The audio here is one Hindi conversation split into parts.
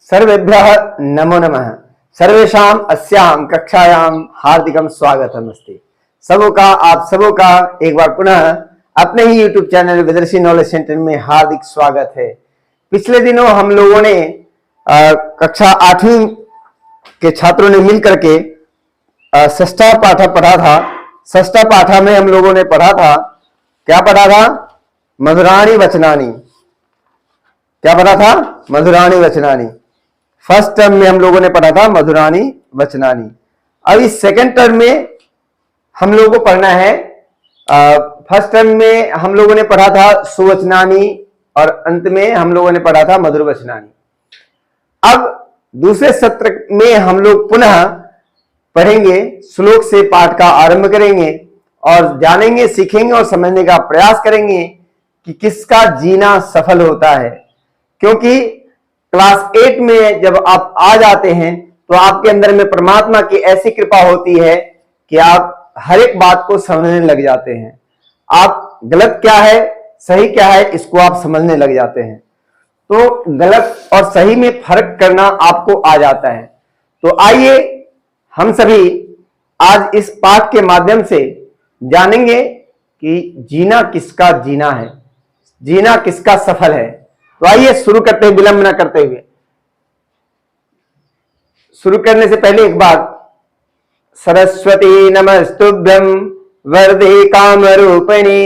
सर्वेभ्यः नमो नमः। सर्वेषां अस्यां कक्षायां हार्दिकं स्वागतम् अस्ति। आप सबों का एक बार पुनः अपने ही YouTube चैनल विदर्शी नॉलेज सेंटर में हार्दिक स्वागत है। पिछले दिनों हम लोगों ने कक्षा 8वीं के छात्रों ने मिलकर के षष्ठा पाठ पढ़ा था। षष्ठा पाठ में हम लोगों ने पढ़ा था, क्या पढ़ा था? मधुराणि वचनानि। क्या पढ़ा था? मधुराणि वचनानि। फर्स्ट टर्म में हम लोगों ने पढ़ा था मधुराणि वचनानि। अब इस सेकंड टर्म में हम लोगों को पढ़ना है, फर्स्ट टर्म में हम लोगों ने पढ़ा था सुवचनानि और अंत में हम लोगों ने पढ़ा था मधुर वचनानि। अब दूसरे सत्र में हम लोग पुनः पढ़ेंगे, श्लोक से पाठ का आरंभ करेंगे और जानेंगे, सीखेंगे और समझने का प्रयास करेंगे कि किसका जीना सफल होता है। क्योंकि क्लास 8 में जब आप आ जाते हैं तो आपके अंदर में परमात्मा की ऐसी कृपा होती है कि आप हर एक बात को समझने लग जाते हैं। आप गलत क्या है, सही क्या है, इसको आप समझने लग जाते हैं। तो गलत और सही में फर्क करना आपको आ जाता है। तो आइए हम सभी आज इस पाठ के माध्यम से जानेंगे कि जीना किसका जीना है, जीना किसका सफल है। तो आइए शुरू करते हैं, विलंब न करते हुए। शुरू करने से पहले एक बात, सरस्वती नमस्तुभ्यं वरदे कामरूपिणी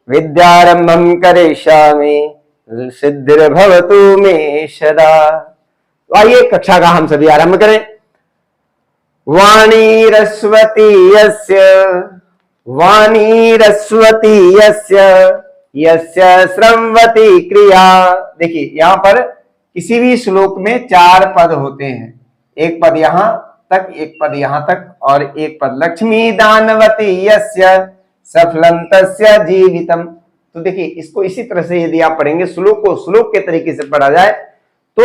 विद्यारंभं करिष्यामि सिद्धिर्भवतु मे सदा। तो आइए कक्षा का हम सभी आरंभ करें। वाणी रस्वती यस्य यस्य श्रवति क्रिया। देखिए यहां पर किसी भी श्लोक में 4 पद होते हैं, एक पद यहां तक, एक पद यहां तक और एक पद लक्ष्मी दानवती यस्य सफलं तस्य जीवितम। तो देखिए इसको इसी तरह से यदि आप पढ़ेंगे, श्लोक को श्लोक के तरीके से पढ़ा जाए तो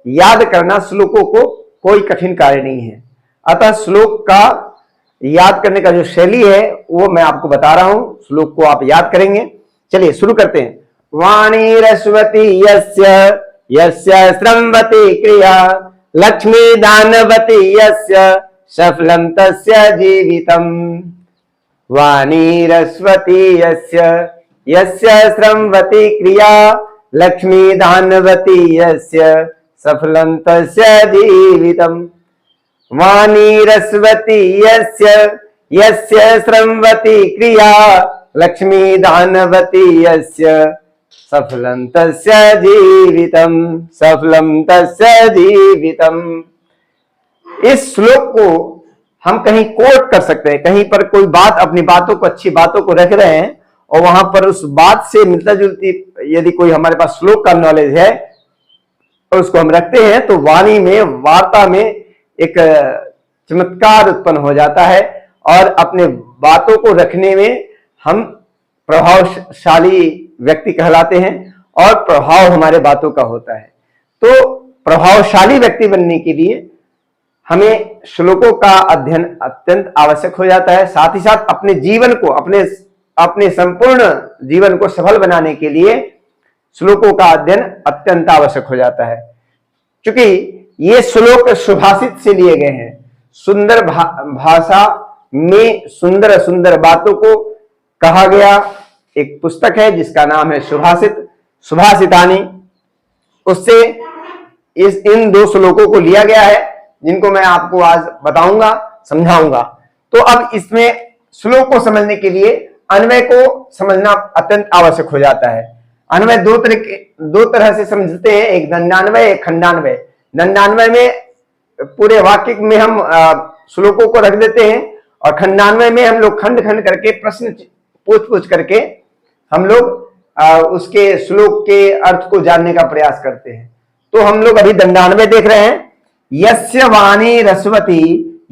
याद करना श्लोकों को कोई कठिन कार्य नहीं है। अतः श्लोक का याद करने का जो शैली है वो मैं आपको बता रहा हूं, श्लोक को आप याद करेंगे। चलिए शुरू करते हैं। वाणी रस्वती यस्य श्रवति क्रिया लक्ष्मी दानवती यस्य सफलं तस्य जीवितम। वाणी रस्वती यस्य श्रवति क्रिया लक्ष्मी दानवती यस्य सफलं तस्य जीवितम। वाणी रस्वती यस्य श्रवति क्रिया लक्ष्मी दानवती यस्य सफलं तस्य जीवितम, सफलं तस्य जीवितम। इस श्लोक को हम कहीं कोट कर सकते हैं, कहीं पर कोई बात, अपनी बातों को, अच्छी बातों को रख रहे हैं और वहां पर उस बात से मिलता जुलती यदि कोई हमारे पास श्लोक का नॉलेज है और उसको हम रखते हैं तो वाणी में, वार्ता में एक चमत्कार उत्पन्न हो जाता है और अपने बातों को रखने में हम प्रभावशाली व्यक्ति कहलाते हैं और प्रभाव हमारे बातों का होता है। तो प्रभावशाली व्यक्ति बनने के लिए हमें श्लोकों का अध्ययन अत्यंत आवश्यक हो जाता है। साथ ही साथ अपने जीवन को, अपने संपूर्ण जीवन को सफल बनाने के लिए श्लोकों का अध्ययन अत्यंत आवश्यक हो जाता है। क्योंकि ये श्लोक सुभाषित से लिए गए हैं। सुंदर भाषा में सुंदर सुंदर बातों को कहा गया एक पुस्तक है जिसका नाम है सुभाषितानि। उससे इन 2 श्लोकों को लिया गया है जिनको मैं आपको आज बताऊंगा, समझाऊंगा। तो अब इसमें श्लोक को समझने के लिए अन्वय को समझना अत्यंत आवश्यक हो जाता है। अन्वय दो तरह से समझते हैं, एक दंडान्वय, एक खंडान्वय। दंडान्वय में पूरे वाक्य में हम श्लोकों को रख देते हैं और खंडान्वय में हम लोग खंड खंड करके प्रश्न पूछ करके हम लोग उसके श्लोक के अर्थ को जानने का प्रयास करते हैं। तो हम लोग अभी दंडान्वय देख रहे हैं। यस्य वाणी रस्वती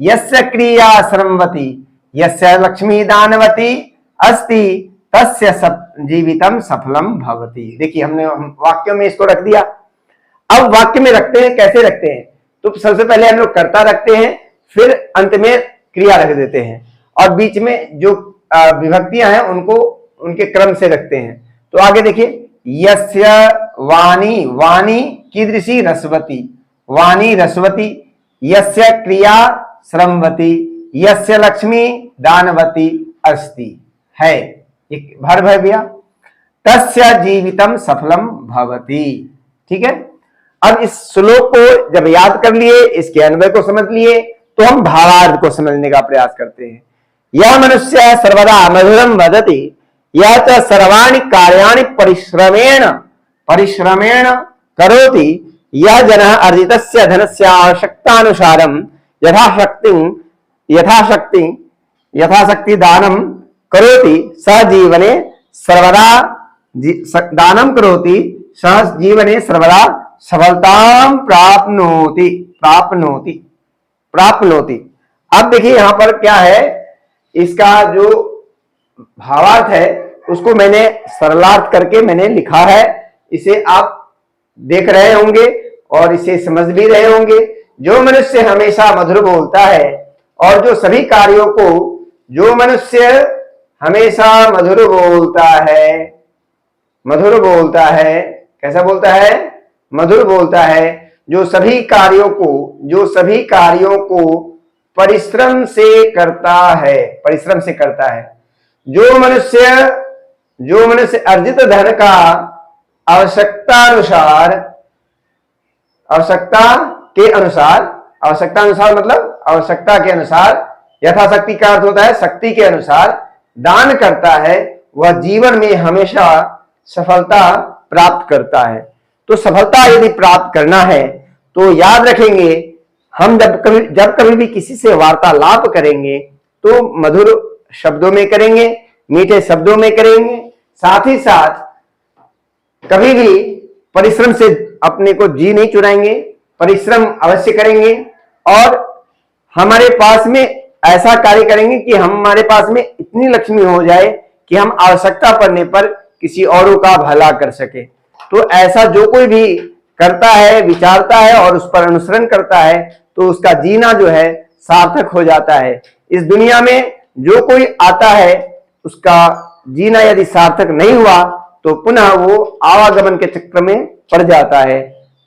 यस्य क्रिया श्रवति यस्य लक्ष्मी दानवती अस्ति तस्य जीवितम सफलम भवति। देखिए हमने वाक्य में इसको रख दिया। अब वाक्य में रखते हैं, कैसे रखते हैं? तो सबसे पहले हम लोग कर्ता रखते हैं, फिर अंत में क्रिया रख देते हैं और बीच में जो विभक्तियां हैं उनको उनके क्रम से रखते हैं। तो आगे देखिए, यस्य वाणी, वाणी कीदृशी रस्वती, वाणी रसवती, यस्य क्रिया श्रमवती, यस्य लक्ष्मी दानवती अस्ति है। एक भर है भैया, तस्य जीवितम सफलम भवति। ठीक है, अब इस श्लोक को जब याद कर लिए, इसके अन्वय को समझ लिए, तो हम भावार्थ को समझने का प्रयास करते हैं। यह मनुष्य सर्वदा मधुरम वदति, यह च सर्वाणि कार्याणि परिश्रमेण करोति, यह जनः अर्जितस्य धनस्य आवश्यकतानुसारं यथाशक्ति दानं करोति, स जीवने सर्वदा दानं करोति, सह जीवने सर्वदा सफलतां प्राप्नोति। अब देखिए यहां पर क्या है, इसका जो भावार्थ है उसको मैंने सरलार्थ करके मैंने लिखा है। इसे आप देख रहे होंगे और इसे समझ भी रहे होंगे। जो मनुष्य हमेशा मधुर बोलता है और जो सभी कार्यों को, जो मनुष्य हमेशा मधुर बोलता है, कैसा बोलता है? मधुर बोलता है। जो सभी कार्यों को परिश्रम से करता है, जो मनुष्य अर्जित धन का आवश्यकता के अनुसार यथाशक्ति का अर्थ होता है शक्ति के अनुसार दान करता है, वह जीवन में हमेशा सफलता प्राप्त करता है। तो सफलता यदि प्राप्त करना है तो याद रखेंगे, हम जब कभी भी किसी से वार्तालाप करेंगे तो मधुर शब्दों में करेंगे, मीठे शब्दों में करेंगे। साथ ही साथ कभी भी परिश्रम से अपने को जी नहीं चुराएंगे, परिश्रम अवश्य करेंगे और हमारे पास में ऐसा कार्य करेंगे कि हमारे पास में इतनी लक्ष्मी हो जाए कि हम आवश्यकता पड़ने पर किसी औरों का भला कर सके। तो ऐसा जो कोई भी करता है, विचारता है और उस पर अनुसरण करता है, तो उसका जीना जो है सार्थक हो जाता है। इस दुनिया में जो कोई आता है उसका जीना यदि सार्थक नहीं हुआ तो पुनः वो आवागमन के चक्र में पड़ जाता है,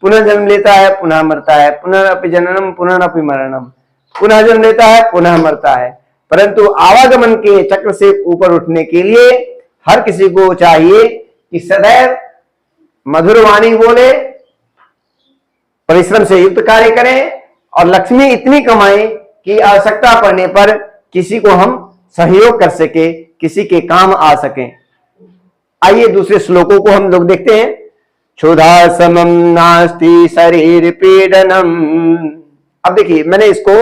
पुनः जन्म लेता है, पुनः मरता है, पुनरपि जननम पुनरपि मरणम, पुनः जन्म लेता है, पुनः मरता है। परंतु आवागमन के चक्र से ऊपर उठने के लिए हर किसी को चाहिए कि सदैव मधुर वाणी बोले, परिश्रम से युक्त कार्य करें और लक्ष्मी इतनी कमाएं कि आवश्यकता पड़ने पर किसी को हम सहयोग कर सके, किसी के काम आ सके। आइए दूसरे श्लोकों को हम लोग देखते हैं। क्षुधा समम नास्ति शरीर पीडनम। अब देखिए मैंने इसको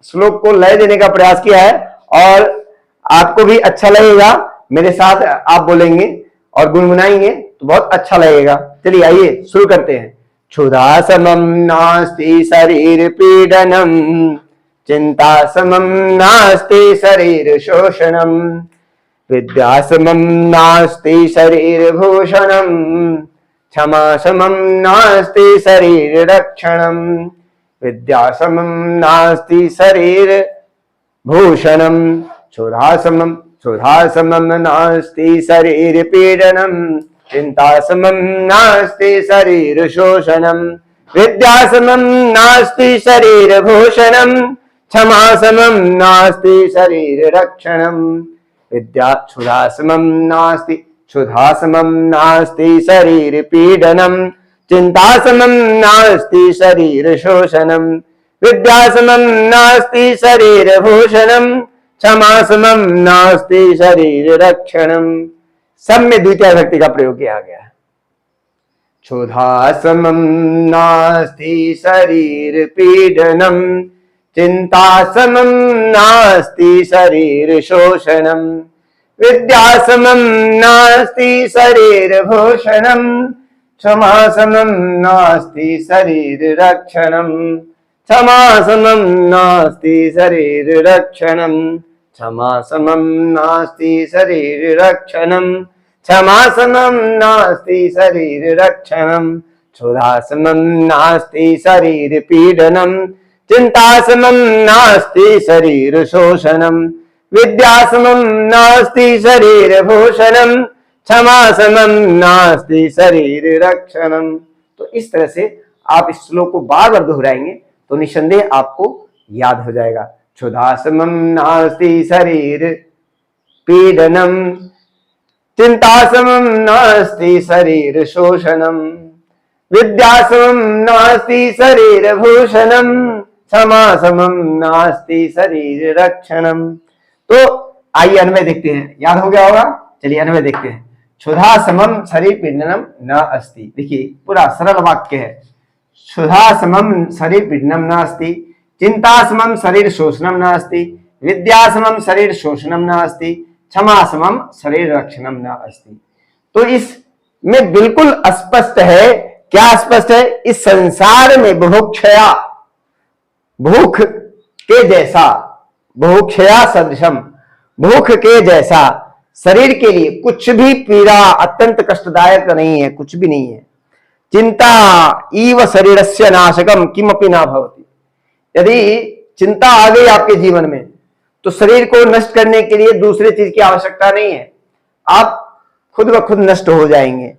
श्लोक को लय देने का प्रयास किया है और आपको भी अच्छा लगेगा, मेरे साथ आप बोलेंगे और गुनगुनाएंगे तो बहुत अच्छा लगेगा। चलिए आइए शुरू करते हैं। क्षुधा समम नास्ति शरीर पीडनम, चिंता समम नास्ति शरीर शोषणम, विद्या समम नास्ति शरीर भूषणम, क्षमा समम नास्ति शरीर रक्षणम, विद्या समम नास्ति शरीर भूषणम, क्षुधा समम नास्ति शरीर पीडनम, चिंता समम नास्ति शरीर शोषणम, विद्या समम नास्ति शरीर भूषणम, क्षमा समम नास्ति शरीर रक्षणम, क्षुधा समम नास्ति शरीर पीडनम, चिंता समम नास्ति शरीर शोषणम, विद्या समम नास्ति शरीर भूषणम, क्षमा समम नास्ति शरीर रक्षणम। सब में द्वितीय विभक्ति का प्रयोग किया गया है। क्षुधा समम नास्ति शरीर पीडनम, चिंता समम नास्ति शरीर शोषणम, विद्या समम नास्ति शरीर भूषणम, क्षमा समम नास्ति शरीर रक्षणम, क्षमा समम नास्ति शरीर रक्षणम, क्षमा समम नास्ति शरीर रक्षणम, क्षमा समम नास्ति शरीर रक्षणम, क्षुधा समम नास्ति शरीर पीडनम, चिंता समम नास्ति शरीर शोषणम, विद्या समम नास्ति शरीर भूषणम, क्षमा समम नास्ति शरीर रक्षणम। तो इस तरह से आप इस श्लोक को बार बार दोहराएंगे तो निसंदेह आपको याद हो जाएगा। क्षुधा समम नास्ति शरीर पीडनम, चिंता समम नास्ति शरीर शोषणम, विद्या समम नास्ति शरीर भूषणम, क्षमा समम नास्ति शरीर रक्षणम। तो आइए अन्वय देखते हैं, याद हो गया होगा। चलिए अन्वय देखते हैं। क्षुधा समम शरीर पीडनम न अस्ति। देखिए पूरा सरल वाक्य है। क्षुधा समम शरीर पीडनम न अस्ति, चिंता समम शरीर शोषणम न अस्ति, विद्या समम शरीर शोषणम न अस्ति, क्षमा समम शरीर रक्षणम न अस्ति। तो इसमें बिल्कुल स्पष्ट है। क्या स्पष्ट है? इस संसार में बुभुक्षया, भूख के जैसा, बुभुक्षया सदृशम, भूख के जैसा शरीर के लिए कुछ भी पीड़ा अत्यंत कष्टदायक नहीं है, कुछ भी नहीं है। चिंता इव शरीरस्य नाशकम किमपि न भवति। यदि चिंता आ गई आपके जीवन में तो शरीर को नष्ट करने के लिए दूसरे चीज की आवश्यकता नहीं है, आप खुद ब खुद नष्ट हो जाएंगे।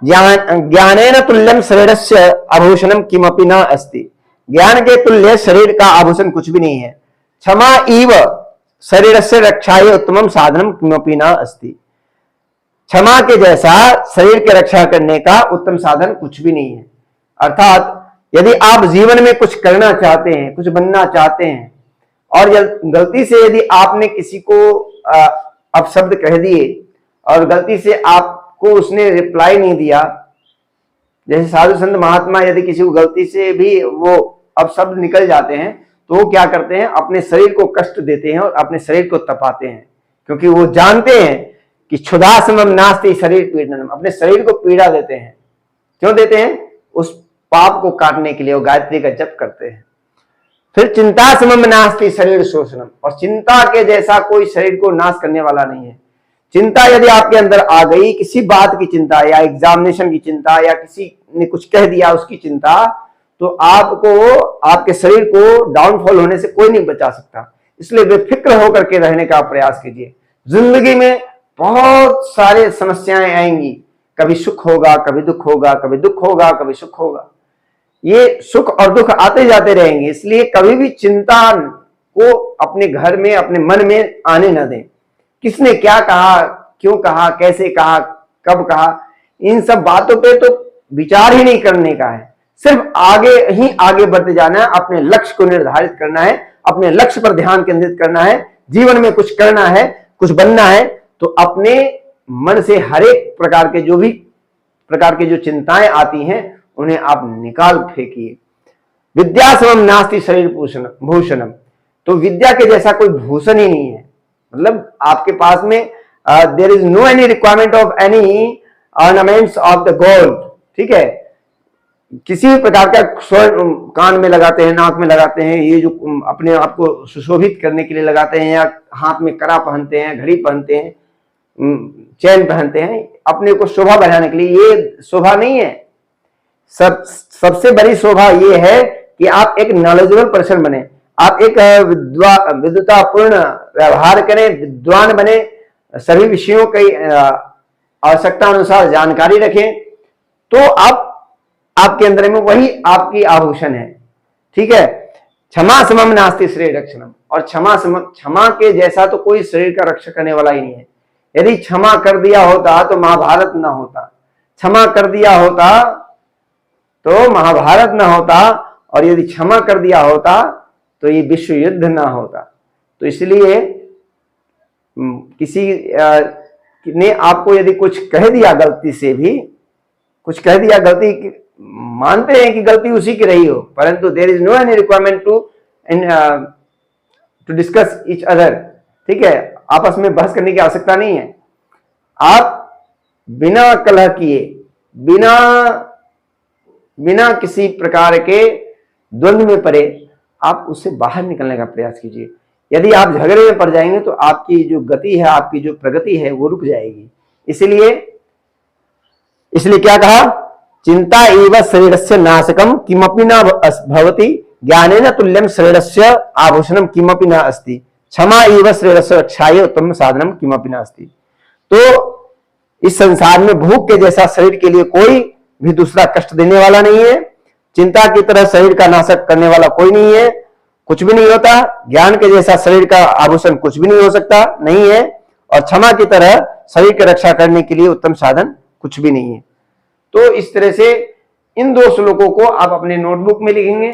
ज्ञानेन तुल्यम शरीरस्य आभूषणम किमपि न अस्ति। ज्ञान के तुल्य शरीर का आभूषण कुछ भी नहीं है। क्षमा इव शरीरस्य रक्षाय उत्तमम साधनम किमपि न अस्ति। क्षमा के जैसा शरीर की रक्षा करने का उत्तम साधन कुछ भी नहीं है। अर्थात यदि आप जीवन में कुछ करना चाहते हैं, कुछ बनना चाहते हैं, और गलती से यदि आपने किसी को अपशब्द कह दिए और गलती से आपको उसने रिप्लाई नहीं दिया, जैसे साधु संत महात्मा यदि किसी को गलती से भी वो अपशब्द निकल जाते हैं तो वो क्या करते हैं, अपने शरीर को कष्ट देते हैं और अपने शरीर को तपाते हैं, क्योंकि वो जानते हैं कि क्षुधा समम नास्ति शरीर पीडनम, अपने शरीर को पीड़ा देते हैं। क्यों देते हैं? उस पाप को काटने के लिए वो गायत्री का जप करते हैं। फिर चिंता समम नास्ति शरीर शोषणम, और चिंता के जैसा कोई शरीर को नाश करने वाला नहीं है। चिंता यदि आपके अंदर आ गई, किसी बात की चिंता या एग्जामिनेशन की चिंता या किसी ने कुछ कह दिया उसकी चिंता, तो आपको, आपके शरीर को डाउनफॉल होने से कोई नहीं बचा सकता। इसलिए बेफिक्र होकर के रहने का प्रयास कीजिए। जिंदगी में बहुत सारे समस्याएं आएंगी, कभी सुख होगा, कभी दुख होगा, कभी दुख होगा, कभी सुख होगा। ये सुख और दुख आते जाते रहेंगे, इसलिए कभी भी चिंता को अपने घर में, अपने मन में आने न दें। किसने क्या कहा, क्यों कहा, कैसे कहा, कब कहा, इन सब बातों पे तो विचार ही नहीं करने का है। सिर्फ आगे ही आगे बढ़ते जाना है, अपने लक्ष्य को निर्धारित करना है, अपने लक्ष्य पर ध्यान केंद्रित करना है। जीवन में कुछ करना है, कुछ बनना है, तो अपने मन से हर एक प्रकार के जो चिंताएं आती हैं उन्हें आप निकाल फेंकिए। विद्या समम नास्ति शरीर भूषणम, तो विद्या के जैसा कोई भूषण ही नहीं है। मतलब आपके पास में there is no any requirement of any ornaments of the gold. ठीक है, किसी भी प्रकार का स्वर्ण कान में लगाते हैं, नाक में लगाते हैं, ये जो अपने आप को सुशोभित करने के लिए लगाते हैं, या हाथ में कड़ा पहनते हैं, घड़ी पहनते हैं, चैन पहनते हैं, अपने को शोभा बढ़ाने के लिए, ये शोभा नहीं है। सबसे बड़ी शोभा ये है कि आप एक नॉलेजेबल पर्सन बने, आप एक विद्वतापूर्ण व्यवहार करें, विद्वान बने, सभी विषयों की आवश्यकता अनुसार जानकारी रखें, तो आपके अंदर में वही आपकी आभूषण है। ठीक है। क्षमा समम नास्ति शरीर रक्षणम, और क्षमा के जैसा तो कोई शरीर का रक्षा करने वाला ही नहीं है। यदि क्षमा कर दिया होता तो महाभारत न होता, क्षमा कर दिया होता तो महाभारत न होता, और यदि क्षमा कर दिया होता तो ये विश्व युद्ध ना होता। तो इसलिए किसी ने आपको यदि कुछ कह दिया, गलती से भी कुछ कह दिया, गलती मानते हैं कि गलती उसी की रही हो, परंतु there is no any requirement to discuss each other. ठीक है, आपस में बहस करने की आवश्यकता नहीं है। आप बिना कलह किए, बिना किसी प्रकार के द्वंद्व में पड़े, आप उससे बाहर निकलने का प्रयास कीजिए। यदि आप झगड़े में पड़ जाएंगे तो आपकी जो गति है, आपकी जो प्रगति है, वो रुक जाएगी। इसलिए क्या कहा? चिंता एव शरीरस्य नाशकम किमपि न भवति, ज्ञानेन तुल्यम शरीरस्य आभूषणम किमपि न अस्ति, क्षमा एव शरीरस्य रक्षाय उत्तम साधनम किमपि न अस्ति। तो इस संसार में भूख के जैसा शरीर के लिए कोई भी दूसरा कष्ट देने वाला नहीं है, चिंता की तरह शरीर का नाशक करने वाला कोई नहीं है, कुछ भी नहीं होता। ज्ञान के जैसा शरीर का आभूषण कुछ भी नहीं हो सकता, नहीं है। और क्षमा की तरह शरीर की रक्षा करने के लिए उत्तम साधन कुछ भी नहीं है। तो इस तरह से इन 2 श्लोकों को आप अपने नोटबुक में लिखेंगे।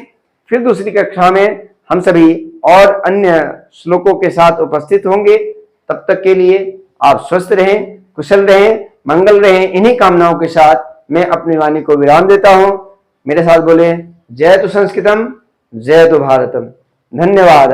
फिर दूसरी कक्षा में हम सभी और अन्य श्लोकों के साथ उपस्थित होंगे। तब तक के लिए आप स्वस्थ रहें, कुशल रहें, मंगल रहें। इन्हीं कामनाओं के साथ मैं अपनी वाणी को विराम देता हूं। मेरे साथ बोले, जय तु संस्कृतम, जय तु भारतम। धन्यवाद।